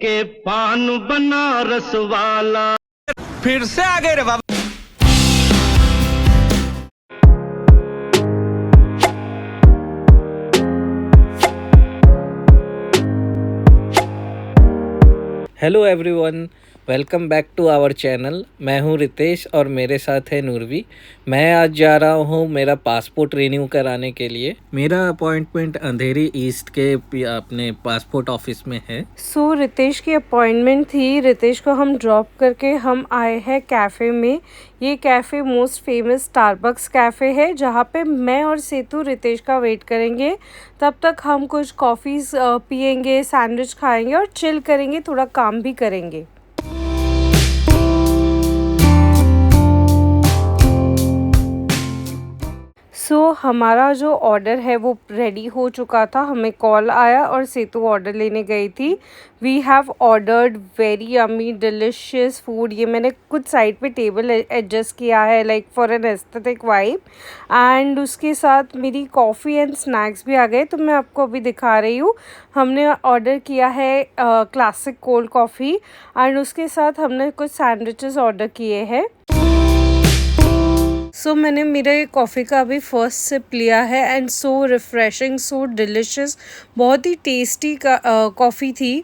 के पान बनारस वाला। फिर से आ गए रे बाबा। Hello everyone, welcome back to our channel. मैं हूं रितेश और मेरे साथ है नूरवी। मैं आज जा रहा हूं मेरा पासपोर्ट रिन्यू कराने के लिए। मेरा अपॉइंटमेंट अंधेरी ईस्ट के अपने पासपोर्ट ऑफिस में है। सो रितेश की अपॉइंटमेंट थी। रितेश को हम ड्रॉप करके हम आए हैं कैफ़े में। ये cafe most famous Starbucks cafe है, जहाँ पे मैं और सेतु रितेश का वेट करेंगे। तब तक हम कुछ कॉफ़ीज़ पियेंगे, सैंडविच खाएंगे और चिल करेंगे, थोड़ा काम भी करेंगे। हमारा जो ऑर्डर है वो रेडी हो चुका था। हमें कॉल आया और सेतु ऑर्डर लेने गई थी। We have ordered very yummy delicious food. ये मैंने कुछ साइड पे टेबल एडजस्ट किया है like for an aesthetic vibe. And उसके साथ मेरी कॉफ़ी एंड स्नैक्स भी आ गए, तो मैं आपको अभी दिखा रही हूँ। हमने ऑर्डर किया है क्लासिक कोल्ड कॉफ़ी एंड उसके साथ हमने कुछ सैंडविचेस ऑर्डर किए हैं। मैंने मेरे कॉफ़ी का अभी फर्स्ट सिप लिया है and so refreshing, so delicious. बहुत ही टेस्टी कॉफ़ी थी।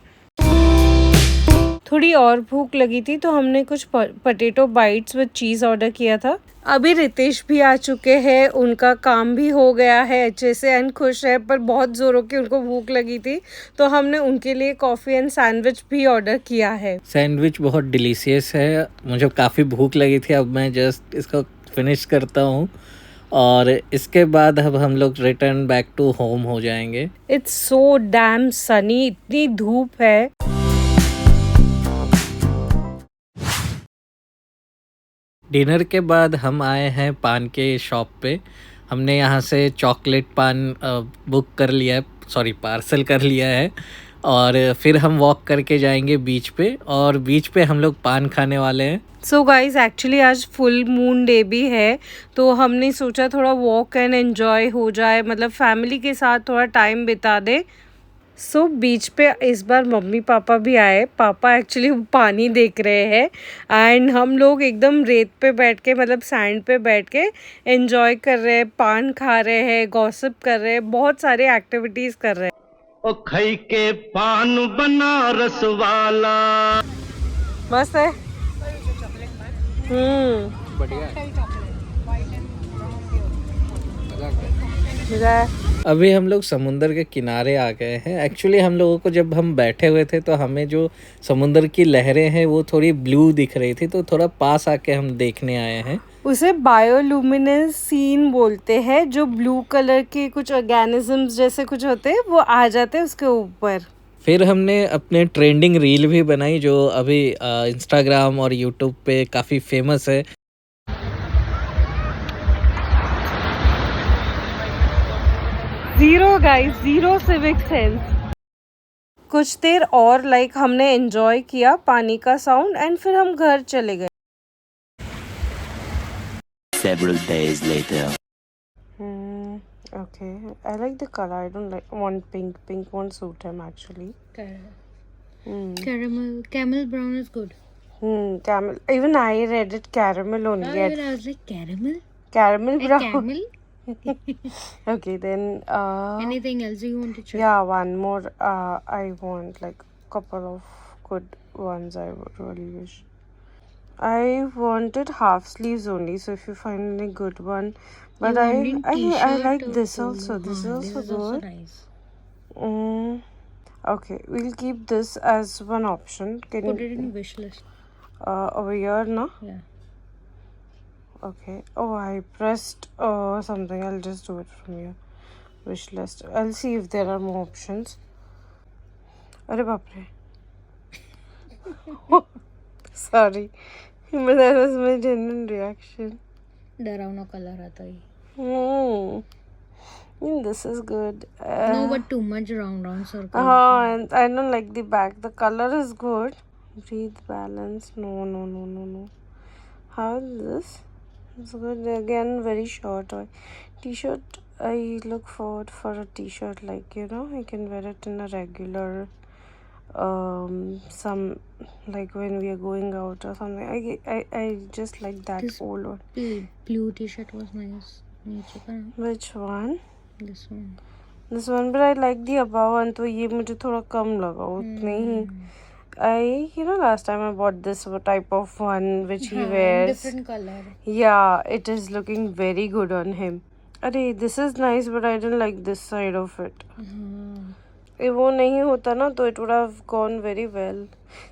थोड़ी और भूख लगी थी तो हमने कुछ potato bytes with cheese order किया था। अभी रितेश भी आ चुके हैं, उनका काम भी हो गया है अच्छे से एंड खुश है, पर बहुत ज़ोरों की उनको भूख लगी थी तो हमने उनके लिए कॉफ़ी एंड सैंडविच भी ऑर्डर किया है। सैंडविच बहुत डिलीशियस है। मुझे काफ़ी भूख लगी थी, अब मैं जस्ट इसको फिनिश करता हूँ और इसके बाद अब हम लोग रिटर्न बैक टू होम हो जाएंगे। इट्स सो डैम सनी, इतनी धूप है। डिनर के बाद हम आए हैं पान के शॉप पे। हमने यहाँ से चॉकलेट पान बुक कर लिया है, सॉरी पार्सल कर लिया है। और फिर हम वॉक करके जाएंगे बीच पे, और बीच पे हम लोग पान खाने वाले हैं। सो गाइज एक्चुअली आज फुल मून डे भी है, तो हमने सोचा थोड़ा वॉक एंड एन्जॉय हो जाए, मतलब फैमिली के साथ थोड़ा टाइम बिता दे। बीच पे इस बार मम्मी पापा भी आए। पापा एक्चुअली पानी देख रहे हैं एंड हम लोग एकदम रेत पे बैठ के, मतलब सैंड पे बैठ के एन्जॉय कर रहे हैं, पान खा रहे हैं, गॉसिप कर रहे हैं, बहुत सारे एक्टिविटीज़ कर रहे हैं। ओ खई के पान बनारस वाला। मस्त है। बढ़िया। अभी हम लोग समुंदर के किनारे आ गए हैं। एक्चुअली हम लोगों को जब हम बैठे हुए थे तो हमें जो समुंदर की लहरें हैं वो थोड़ी ब्लू दिख रही थी, तो थोड़ा पास आके हम देखने आए हैं। उसे बायोलुमिनेंस सीन बोलते हैं, जो ब्लू कलर के कुछ ऑर्गेनिजम्स जैसे कुछ होते हैं वो आ जाते हैं उसके ऊपर। फिर हमने अपने ट्रेंडिंग रील भी बनाई जो अभी इंस्टाग्राम और यूट्यूब पे काफ़ी फेमस है। Zero guys, zero civic sense. कुछ देर और लाइक हमने एंजॉय किया पानी का साउंड एंड फिर हम घर चले गए। Several days later. Okay, I like the color. I don't like want pink. Pink won't suit him actually. Camel brown is good. Camel. Even I read it caramel only. Even I was like caramel. Caramel A brown. camel. Okay, then. Anything else you want to try? Yeah, one more. I want like couple of good ones. I would really wish. I wanted half sleeves only. So if you find any good one, but I like this also. This is also good. Nice. Okay, we'll keep this as one option. Can Put you it in wish list. over here, no? Yeah. Okay. Oh, I pressed something. I'll just do it from here. Wish list. I'll see if there are more options. अरे बाप रे. Sorry. But that was my genuine reaction. डरावना colour आता है. This is good. No, but too much round circle. And I don't like the back. The color is good. Breathe balance. No. How is this? It's good. Again, very short. T-shirt. I look forward for a T-shirt like, I can wear it in a regular some like when we are going out or something. I just like that This old one. blue t-shirt was nice. नीचे का Which one? this one. This one, but I like the above one. तो ये मुझे थोड़ा कम लगा उतने ही. Last time I bought this type of one which he wears. Different color. Yeah, it is looking very good on him. अरे this is nice, but I didn't like this side of it. if वो नहीं होता ना तो it would have gone very well.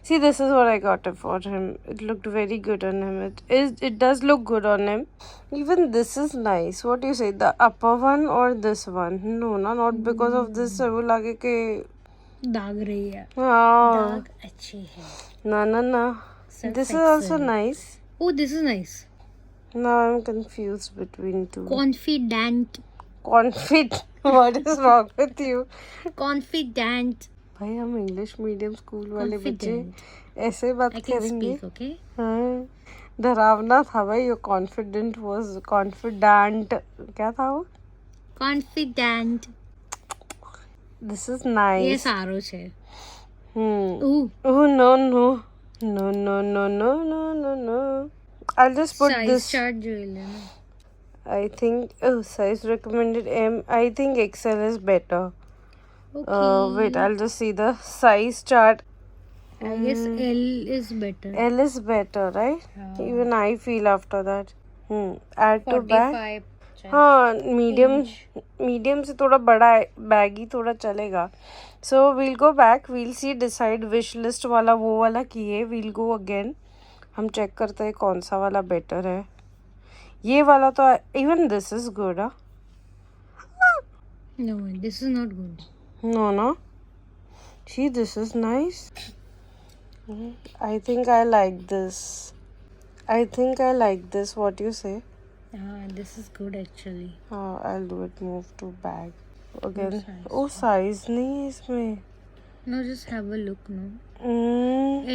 See, this is what I got it for him. It looked very good on him. It does look good on him. Even this is nice. What do you say? The upper one or this one? No, not because of this. वो लगे कि दाग रही है. हाँ. दाग अच्छी है. ना. This is also nice. Oh, this is nice. Now I'm confused between two. Confident. What is wrong with you? Confident. भाई हम इंग्लिश मीडियम स्कूल वाले बच्चे Confident. ऐसे बात I can करेंगे. speak, okay? हाँ, डरावना था भाई. यो कॉन्फिडेंट वाज कॉन्फिडेंट. क्या था वो? Confident. दिस इज ये नाइस. सारो છે. Oh Ooh. no. I'll just put Size this. chart જોઈ લેना. I think size recommended M. I think XL is better. Okay. Wait, I'll just see the size chart. I guess L is better. L is better, right? हाँ. Even I feel after that. Add to bag. 45. हाँ, medium से थोड़ा बड़ा baggy थोड़ा चलेगा. So we'll go back. We'll see decide wish list वाला वो वाला किए. We'll go again. हम चेक करते हैं कौन सा वाला बेटर है. ये वाला तो even this is good. No, this is not good. No. See, this is nice. I think I like this. What do you say? This is good actually. I'll do it. Move to bag again. size? Oh, size नहीं है इसमें. No, just have a look, no.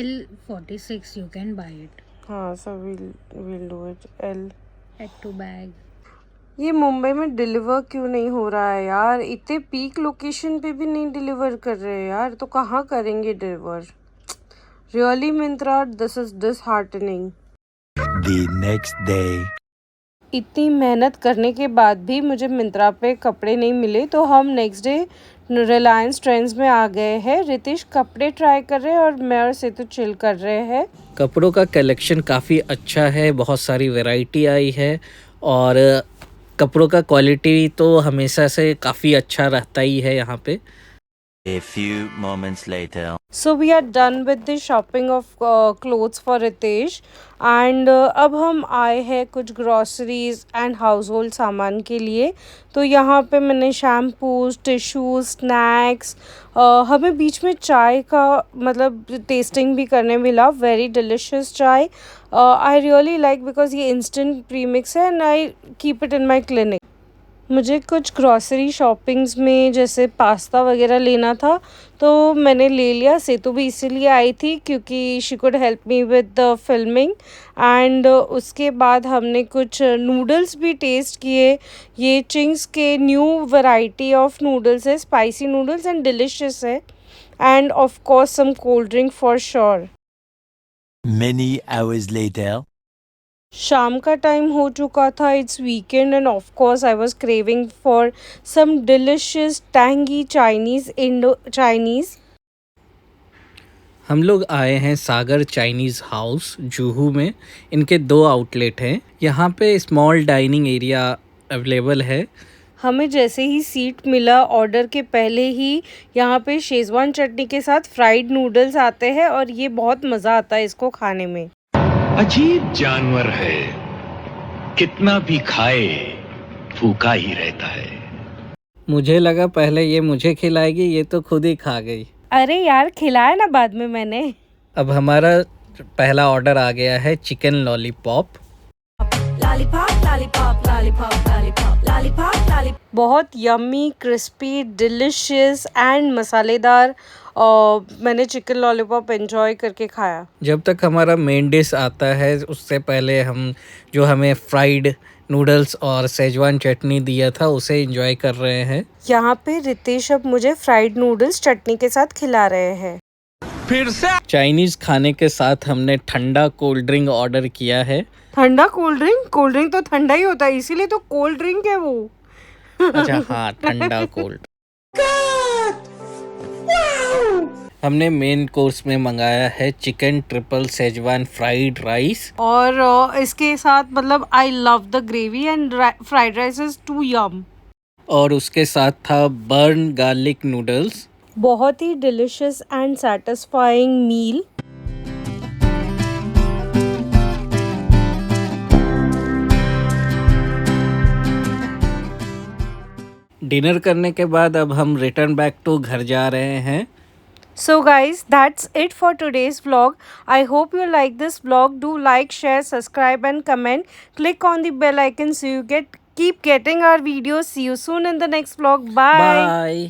L46, you can buy it. हाँ, so we'll do it. L. Add to bag. ये मुंबई में deliver क्यों नहीं हो रहा है यार? इतने पीक लोकेशन पे भी नहीं डिलीवर कर रहे हैं यार. तो कहाँ करेंगे deliver? Really Myntra, this is disheartening. The next day. इतनी मेहनत करने के बाद भी मुझे मिंत्रा पे कपड़े नहीं मिले तो हम नेक्स्ट डे रिलायंस ट्रेंड्स में आ गए हैं. रितेश कपड़े ट्राई कर रहे हैं और मैं और सेतु चिल कर रहे हैं. कपड़ों का कलेक्शन काफ़ी अच्छा है, बहुत सारी वैरायटी आई है और कपड़ों का क्वालिटी तो हमेशा से काफ़ी अच्छा रहता ही है यहाँ पे. A few moments later. So we are done with the shopping of clothes for Ritesh and अब हम आए हैं कुछ ग्रॉसरीज एंड हाउस होल्ड सामान के लिए. तो यहाँ पे मैंने शैम्पूज, टिश्यूज, स्नैक्स, हमें बीच में चाय का मतलब टेस्टिंग भी करने मिला. वेरी डिलिशियस चाय. आई रियली लाइक बिकॉज ये इंस्टेंट प्रीमिक्स है and I keep it in my clinic. मुझे कुछ ग्रॉसरी शॉपिंग्स में जैसे पास्ता वगैरह लेना था तो मैंने ले लिया. सेतु भी इसीलिए आई थी क्योंकि she could help me with the filming. And उसके बाद हमने कुछ नूडल्स भी टेस्ट किए. ये चिंग्स के न्यू वैरायटी ऑफ नूडल्स है. स्पाइसी नूडल्स एंड डिलिशियस है. And of course some cold drink for sure. Many hours later. शाम का टाइम हो चुका था. It's weekend and of course I was craving for some delicious tangy Chinese. हम लोग आए हैं सागर चाइनीज़ हाउस जुहू में. इनके 2 आउटलेट हैं. यहाँ पे स्मॉल डाइनिंग एरिया अवेलेबल है. हमें जैसे ही सीट मिला ऑर्डर के पहले ही यहाँ पे शेजवान चटनी के साथ फ्राइड नूडल्स आते हैं और ये बहुत मज़ा आता है इसको खाने में. अजीब जानवर है, कितना भी खाए भूखा ही रहता है. मुझे लगा पहले ये मुझे खिलाएगी, ये तो खुद ही खा गई. अरे यार खिलाया ना बाद में मैंने. अब हमारा पहला ऑर्डर आ गया है चिकन लॉलीपॉप. बहुत यम्मी, क्रिस्पी, डिलिशियस एंड मसालेदार. मैंने चिकन लॉलीपॉप एंजॉय करके खाया. जब तक हमारा मेन डिश आता है उससे पहले हम जो हमें फ्राइड नूडल्स और सेजवान चटनी दिया था उसे एंजॉय कर रहे हैं. यहाँ पे रितेश अब मुझे फ्राइड नूडल्स चटनी के साथ खिला रहे हैं. फिर से चाइनीज़ खाने के साथ हमने ठंडा कोल्ड ड्रिंक ऑर्डर किया है। ठंडा कोल्ड ड्रिंक तो ठंडा ही होता है, इसीलिए तो कोल्ड ड्रिंक है वो। अच्छा हाँ, ठंडा कोल्ड। हमने मेन कोर्स में मंगाया है chicken triple Schezwan fried rice. और इसके साथ मतलब I love the gravy and fried rice is too yum. और उसके साथ था बर्न गार्लिक नूडल्स। बहुत ही delicious and satisfying meal. Dinner करने के बाद अब हम रिटर्न बैक टू घर जा रहे हैं। So guys, that's it for today's vlog. I hope you like this vlog. Do like, share, subscribe and comment. Click on the bell icon so you keep getting our videos. See you soon in the next vlog. Bye. Bye.